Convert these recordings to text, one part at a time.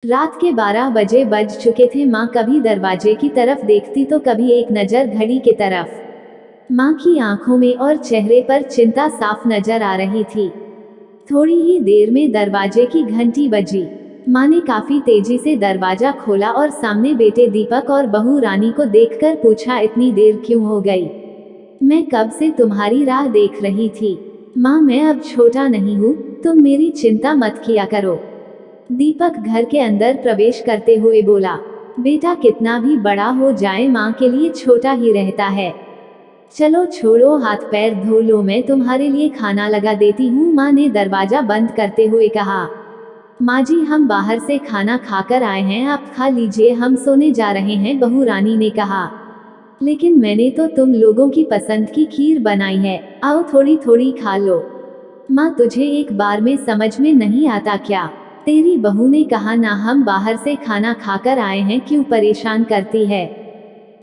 रात के 12 बजे बज चुके थे। माँ कभी दरवाजे की तरफ देखती तो कभी एक नज़र घड़ी की तरफ। माँ की आंखों में और चेहरे पर चिंता साफ नजर आ रही थी। थोड़ी ही देर में दरवाजे की घंटी बजी। माँ ने काफी तेजी से दरवाजा खोला और सामने बेटे दीपक और बहू रानी को देखकर पूछा, इतनी देर क्यों हो गई? मैं कब से तुम्हारी राह देख रही थी। माँ, मैं अब छोटा नहीं हूँ, तुम मेरी चिंता मत किया करो। दीपक घर के अंदर प्रवेश करते हुए बोला, बेटा कितना भी बड़ा हो जाए माँ के लिए छोटा ही रहता है। चलो छोड़ो, हाथ पैर धो लो, मैं तुम्हारे लिए खाना लगा देती हूँ। माँ ने दरवाजा बंद करते हुए कहा। माँ जी, हम बाहर से खाना खाकर आए हैं, आप खा लीजिए, हम सोने जा रहे हैं, बहू रानी ने कहा। लेकिन मैंने तो तुम लोगों की पसंद की खीर बनाई है, आओ थोड़ी थोड़ी खा लो। माँ, तुझे एक बार में समझ में नहीं आता क्या? तेरी बहू ने कहा ना, हम बाहर से खाना खाकर आए हैं, क्यों परेशान करती है।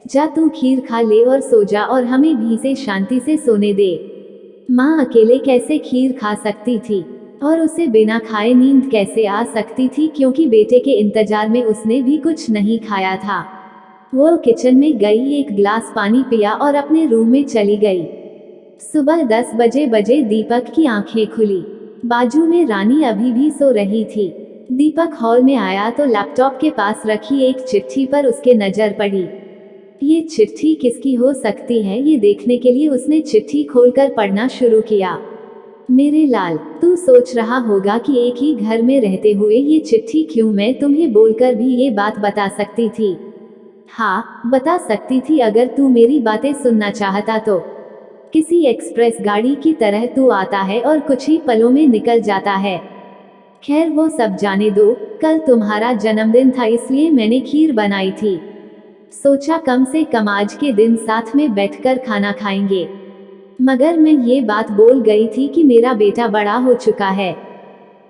जा तू खीर खा ले और सो जा, और हमें भी से शांति से सोने दे। माँ अकेले कैसे खीर खा सकती थी, और उसे बिना खाए नींद कैसे आ सकती थी, क्योंकि बेटे के इंतजार में उसने भी कुछ नहीं खाया था। वो किचन में गई, एक गिलास पानी पिया और अपने रूम में चली गई। सुबह 10 बजे दीपक की आंखें खुली। बाजू में रानी अभी भी सो रही थी। दीपक हॉल में आया तो लैपटॉप के पास रखी एक चिट्ठी पर उसके नजर पड़ी। ये चिट्ठी किसकी हो सकती है, ये देखने के लिए उसने चिट्ठी खोलकर पढ़ना शुरू किया। मेरे लाल, तू सोच रहा होगा कि एक ही घर में रहते हुए ये चिट्ठी क्यों? मैं तुम्हें बोलकर भी ये बात बता सकती थी। हाँ, बता सकती थी, अगर तू मेरी बातें सुनना चाहता तो। किसी एक्सप्रेस गाड़ी की तरह तू आता है और कुछ ही पलों में निकल जाता है। खैर वो सब जाने दो, कल तुम्हारा जन्मदिन था, इसलिए मैंने खीर बनाई थी। सोचा कम से कम आज के दिन साथ में बैठकर खाना खाएंगे। मगर मैं ये बात बोल गई थी कि मेरा बेटा बड़ा हो चुका है,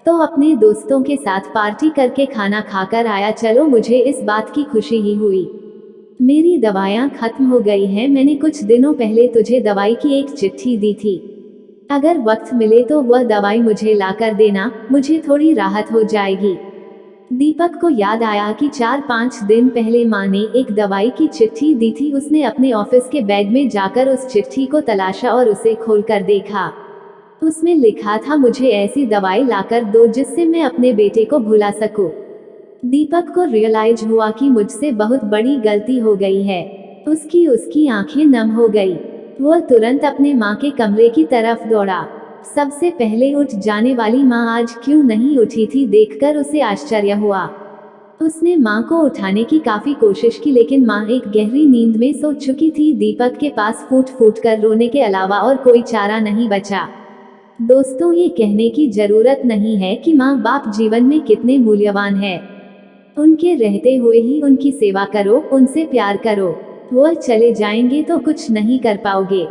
तो अपने दोस्तों के साथ पार्टी करके खाना खाकर आया। चलो, मुझे इस बात की खुशी ही हुई। मेरी दवाइयाँ खत्म हो गई हैं, मैंने कुछ दिनों पहले तुझे दवाई की एक चिट्ठी दी थी। अगर वक्त मिले तो वह दवाई मुझे लाकर देना, मुझे थोड़ी राहत हो जाएगी। दीपक को याद आया कि 4-5 दिन पहले माँ ने एक दवाई की चिट्ठी दी थी। उसने अपने ऑफिस के बैग में जाकर उस चिट्ठी को तलाशा और उसे खोलकर देखा। उसमें लिखा था, मुझे ऐसी दवाई लाकर दो जिससे मैं अपने बेटे को भुला सकूं। दीपक को रियलाइज हुआ कि मुझसे बहुत बड़ी गलती हो गई है। उसकी आंखें नम हो गई। वह तुरंत अपने माँ के कमरे की तरफ दौड़ा। सबसे पहले उठ जाने वाली माँ आज क्यों नहीं उठी थी, देखकर उसे आश्चर्य हुआ। उसने माँ को उठाने की काफी कोशिश की, लेकिन माँ एक गहरी नींद में सो चुकी थी। दीपक के पास फूट फूट कर रोने के अलावा और कोई चारा नहीं बचा। दोस्तों, ये कहने की जरूरत नहीं है कि माँ बाप जीवन में कितने मूल्यवान है। उनके रहते हुए ही उनकी सेवा करो, उनसे प्यार करो। वह चले जाएंगे तो कुछ नहीं कर पाओगे।